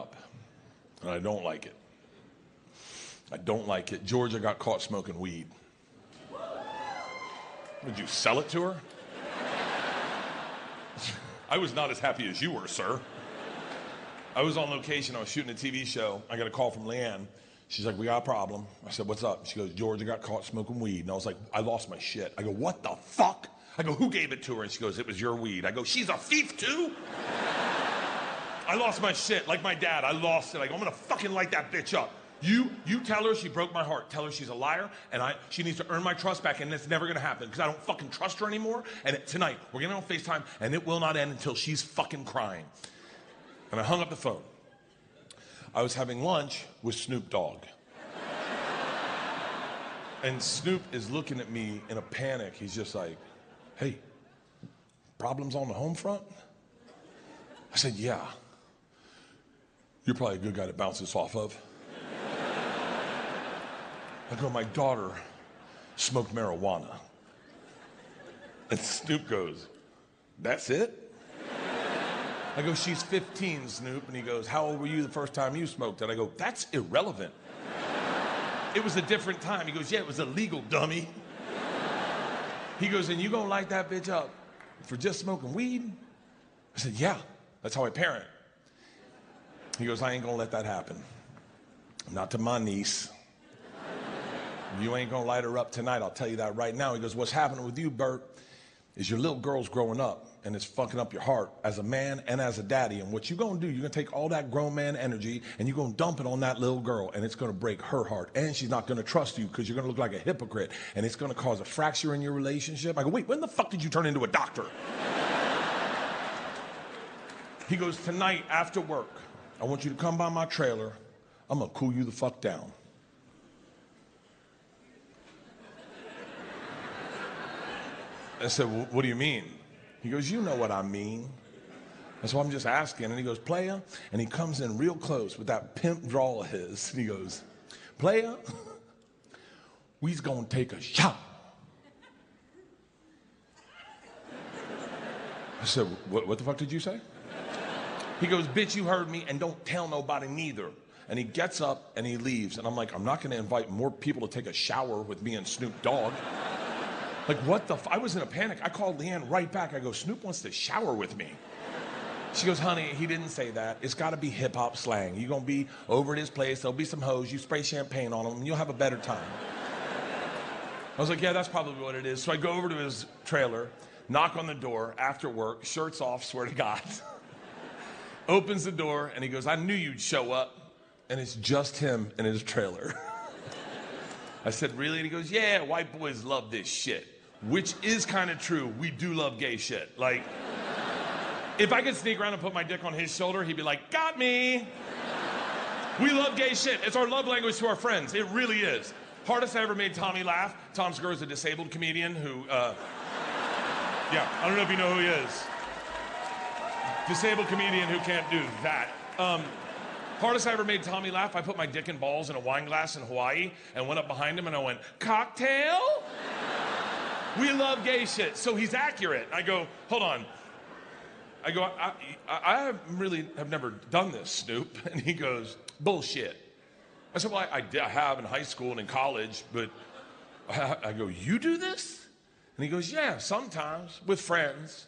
up, and I don't like it. I don't like it. Georgia got caught smoking weed. Would you sell it to her? I was not as happy as you were, sir. I was on location. I was shooting a TV show. I got a call from Leanne. She's like, we got a problem. I said, what's up? She goes, Georgia got caught smoking weed. And I was like, I lost my shit. I go, what the fuck? I go, who gave it to her? And she goes, it was your weed. I go, she's a thief too? I lost my shit. Like my dad, I lost it. I go, I'm gonna fucking light that bitch up. You tell her she broke my heart. Tell her she's a liar, and she needs to earn my trust back, and it's never gonna happen because I don't fucking trust her anymore. And tonight, we're getting on FaceTime, and it will not end until she's fucking crying. And I hung up the phone. I was having lunch with Snoop Dogg. And Snoop is looking at me in a panic. He's just like, hey, problems on the home front? I said, yeah. You're probably a good guy to bounce this off of. I go, my daughter smoked marijuana. And Snoop goes, that's it? I go, she's 15, Snoop. And he goes, how old were you the first time you smoked it? I go, that's irrelevant. It was a different time. He goes, yeah, it was illegal, dummy. He goes, and you gonna light that bitch up for just smoking weed? I said, yeah, that's how I parent. He goes, I ain't gonna let that happen. Not to my niece. You ain't gonna light her up tonight, I'll tell you that right now. He goes, what's happening with you, Bert, is your little girl's growing up, and it's fucking up your heart as a man and as a daddy. And what you gonna do, you're gonna take all that grown man energy and you're gonna dump it on that little girl, and it's gonna break her heart. And she's not gonna trust you because you're gonna look like a hypocrite, and it's gonna cause a fracture in your relationship. I go, wait, when the fuck did you turn into a doctor? He goes, tonight after work, I want you to come by my trailer. I'm gonna cool you the fuck down. I said, well, what do you mean? He goes, you know what I mean. And so I'm just asking, and he goes, playa, and he comes in real close with that pimp drawl of his, and he goes, playa, we's gonna take a shot. I said, what the fuck did you say? He goes, bitch, you heard me, and don't tell nobody neither. And he gets up and he leaves, and I'm like, I'm not gonna invite more people to take a shower with me and Snoop Dogg. Like, what the I was in a panic. I called Leanne right back. I go, Snoop wants to shower with me. She goes, honey, he didn't say that. It's gotta be hip-hop slang. You're gonna be over at his place, there'll be some hoes, you spray champagne on them, and you'll have a better time. I was like, yeah, that's probably what it is. So I go over to his trailer, knock on the door after work, shirts off, swear to God. Opens the door, and he goes, I knew you'd show up. And it's just him in his trailer. I said, really? And he goes, yeah, white boys love this shit. Which is kind of true. We do love gay shit. Like, if I could sneak around and put my dick on his shoulder, he'd be like, got me. We love gay shit. It's our love language to our friends. It really is. Hardest I ever made Tommy laugh. Tom Segura's a disabled comedian who, yeah, I don't know if you know who he is. Disabled comedian who can't do that. Hardest I ever made Tommy laugh, I put my dick and balls in a wine glass in Hawaii and went up behind him and I went, cocktail? We love gay shit. So he's accurate. I go, hold on. I go, I really have never done this, Snoop. And he goes, bullshit. I said, well, I have in high school and in college, but I go, you do this? And he goes, yeah, sometimes with friends.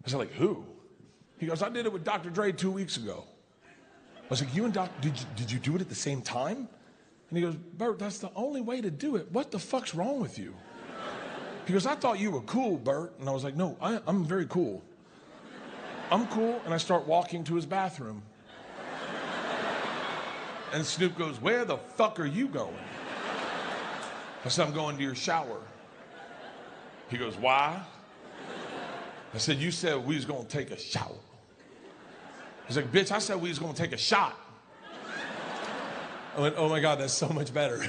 I said, like, who? He goes, I did it with Dr. Dre 2 weeks ago. I was like, you and Doc, did you do it at the same time? And he goes, Bert, that's the only way to do it. What the fuck's wrong with you? He goes, I thought you were cool, Bert. And I was like, no, I'm very cool. I'm cool, and I start walking to his bathroom. And Snoop goes, where the fuck are you going? I said, I'm going to your shower. He goes, why? I said, you said we was gonna take a shower. He's like, bitch, I said we was gonna take a shot. I went, oh my God, that's so much better.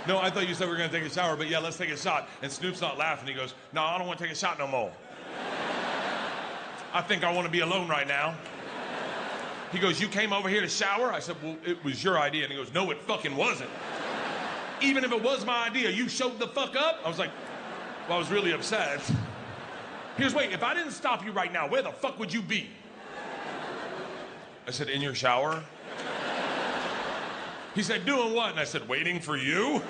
No, I thought you said we were gonna take a shower, but yeah, let's take a shot. And Snoop's not laughing. He goes, no, I don't wanna take a shot no more. I think I wanna be alone right now. He goes, you came over here to shower? I said, well, it was your idea. And he goes, no, it fucking wasn't. Even if it was my idea, you showed the fuck up? I was like, well, I was really upset. He goes, wait, if I didn't stop you right now, where the fuck would you be? I said, in your shower? He said, doing what? And I said, waiting for you.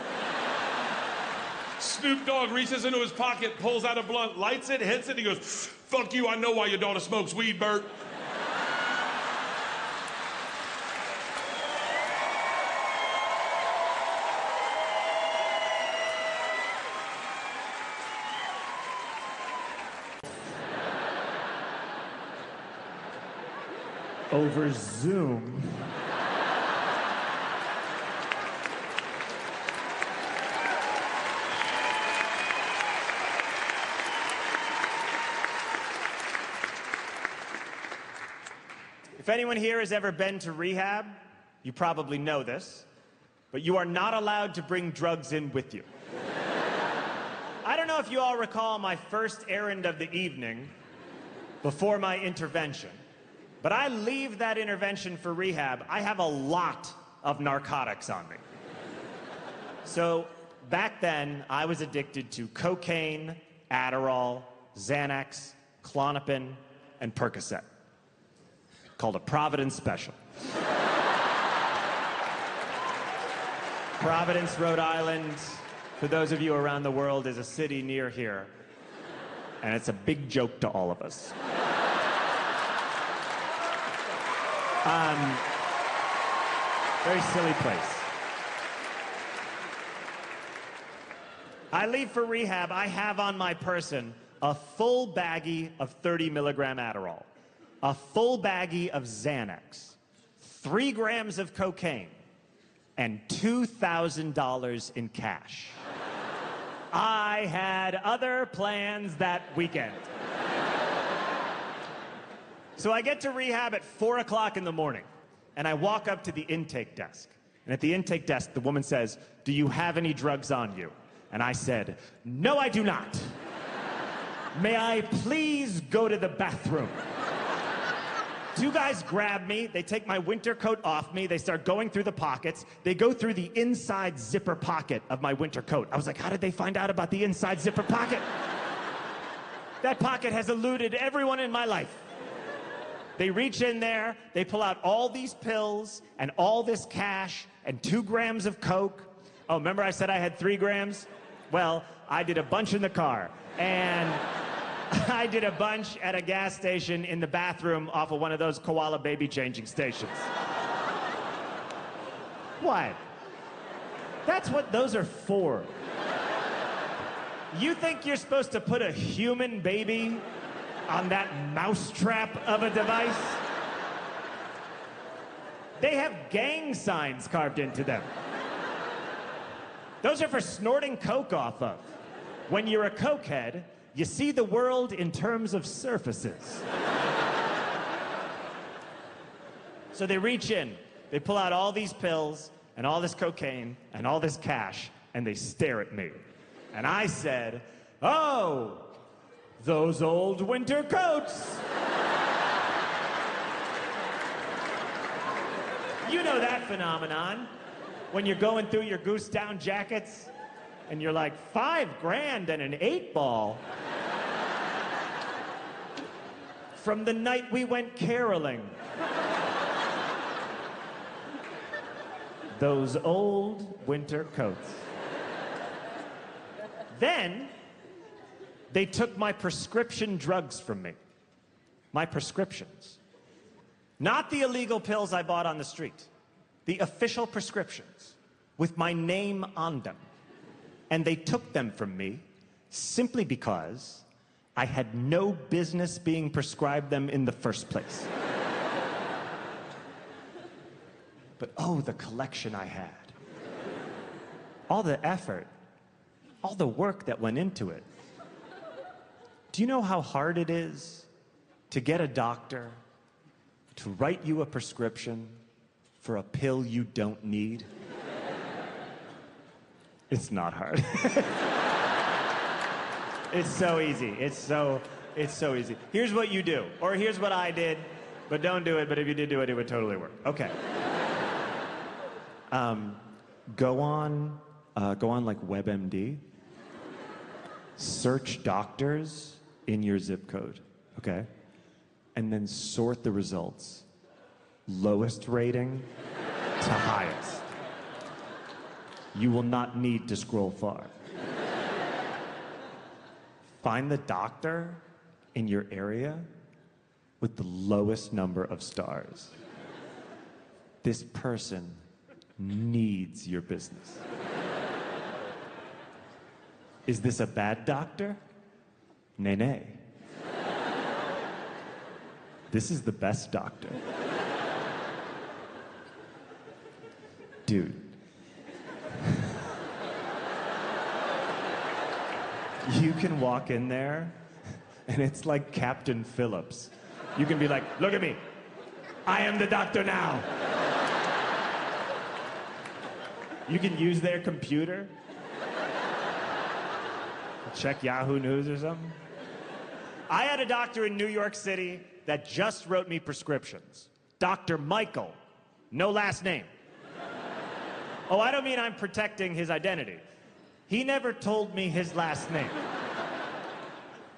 Snoop Dogg reaches into his pocket, pulls out a blunt, lights it, hits it, he goes, fuck you, I know why your daughter smokes weed, Bert. Over Zoom. If anyone here has ever been to rehab, you probably know this, but you are not allowed to bring drugs in with you. I don't know if you all recall my first errand of the evening before my intervention, but I leave that intervention for rehab. I have a lot of narcotics on me. So back then, I was addicted to cocaine, Adderall, Xanax, Klonopin, and Percocet. Called a Providence Special. Providence, Rhode Island, for those of you around the world, is a city near here. And it's a big joke to all of us. Very silly place. I leave for rehab. I have on my person a full baggie of 30 milligram Adderall, a full baggie of Xanax, 3 grams of cocaine, and $2,000 in cash. I had other plans that weekend. So I get to rehab at 4 o'clock in the morning, and I walk up to the intake desk. And at the intake desk, the woman says, "Do you have any drugs on you?" And I said, "No, I do not. May I please go to the bathroom?" 2 guys grab me, they take my winter coat off me, they start going through the pockets, they go through the inside zipper pocket of my winter coat. I was like, how did they find out about the inside zipper pocket? That pocket has eluded everyone in my life. They reach in there, they pull out all these pills and all this cash and 2 grams of coke. Oh, remember I said I had 3 grams? Well, I did a bunch in the car, and I did a bunch at a gas station in the bathroom off of one of those koala baby changing stations. What? That's what those are for. You think you're supposed to put a human baby on that mousetrap of a device? They have gang signs carved into them. Those are for snorting coke off of. When you're a cokehead, you see the world in terms of surfaces. So they reach in, they pull out all these pills and all this cocaine and all this cash, and they stare at me. And I said, "Oh, those old winter coats." You know that phenomenon. When you're going through your goose down jackets and you're like, 5 grand and an 8-ball. From the night we went caroling. Those old winter coats. Then, they took my prescription drugs from me. My prescriptions. Not the illegal pills I bought on the street. The official prescriptions with my name on them. And they took them from me simply because I had no business being prescribed them in the first place. But oh, the collection I had. All the effort, all the work that went into it. Do you know how hard it is to get a doctor to write you a prescription for a pill you don't need? It's not hard. It's so easy. It's so easy. Here's what you do, or here's what I did, but don't do it, but if you did do it, it would totally work. Okay. Go on like WebMD, search doctors in your zip code, okay? And then sort the results. lowest rating to highest. You will not need to scroll far. Find the doctor in your area with the lowest number of stars. This person needs your business. Is this a bad doctor? Nay, nay. This is the best doctor. Dude. You can walk in there, and it's like Captain Phillips. You can be like, look at me. I am the doctor now. You can use their computer. Check Yahoo News or something. I had a doctor in New York City that just wrote me prescriptions. Dr. Michael. No last name. Oh, I don't mean I'm protecting his identity. He never told me his last name.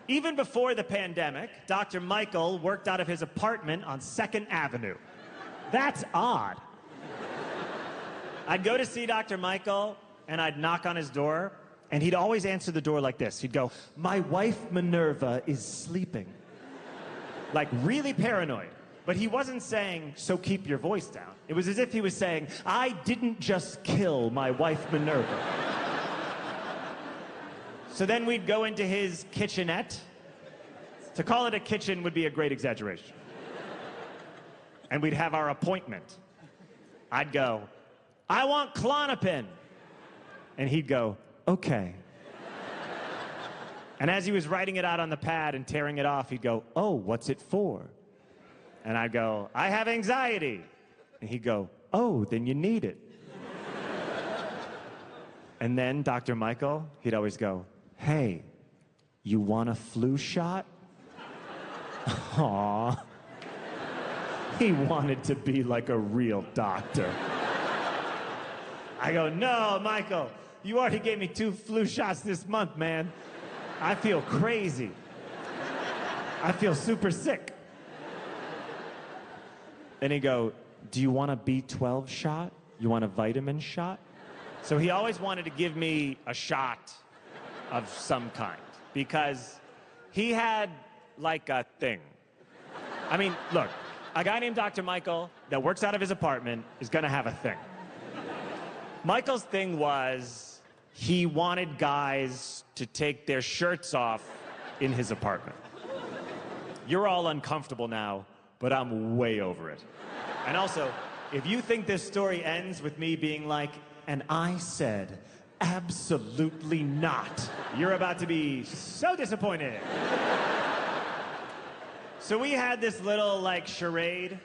Even before the pandemic, Dr. Michael worked out of his apartment on 2nd Avenue. That's odd. I'd go to see Dr. Michael, and I'd knock on his door, and he'd always answer the door like this. He'd go, "My wife Minerva is sleeping." Like, really paranoid. But he wasn't saying, "So keep your voice down." It was as if he was saying, "I didn't just kill my wife Minerva." So then we'd go into his kitchenette. To call it a kitchen would be a great exaggeration. And we'd have our appointment. I'd go, "I want Klonopin." And he'd go, "Okay." And as he was writing it out on the pad and tearing it off, he'd go, "Oh, what's it for?" And I'd go, "I have anxiety." And he'd go, "Oh, then you need it." And then Dr. Michael, he'd always go, "Hey, you want a flu shot?" Aww. He wanted to be like a real doctor. I go, "No, Michael, you already gave me 2 flu shots this month, man. I feel crazy. I feel super sick." Then he'd go, "Do you want a B12 shot? You want a vitamin shot?" So he always wanted to give me a shot of some kind because he had like a thing. I mean, look, a guy named Dr. Michael that works out of his apartment is gonna have a thing. Michael's thing was he wanted guys to take their shirts off in his apartment. You're all uncomfortable now, but I'm way over it. And also, if you think this story ends with me being like, "And I said, absolutely not," you're about to be so disappointed. So we had this little, like, charade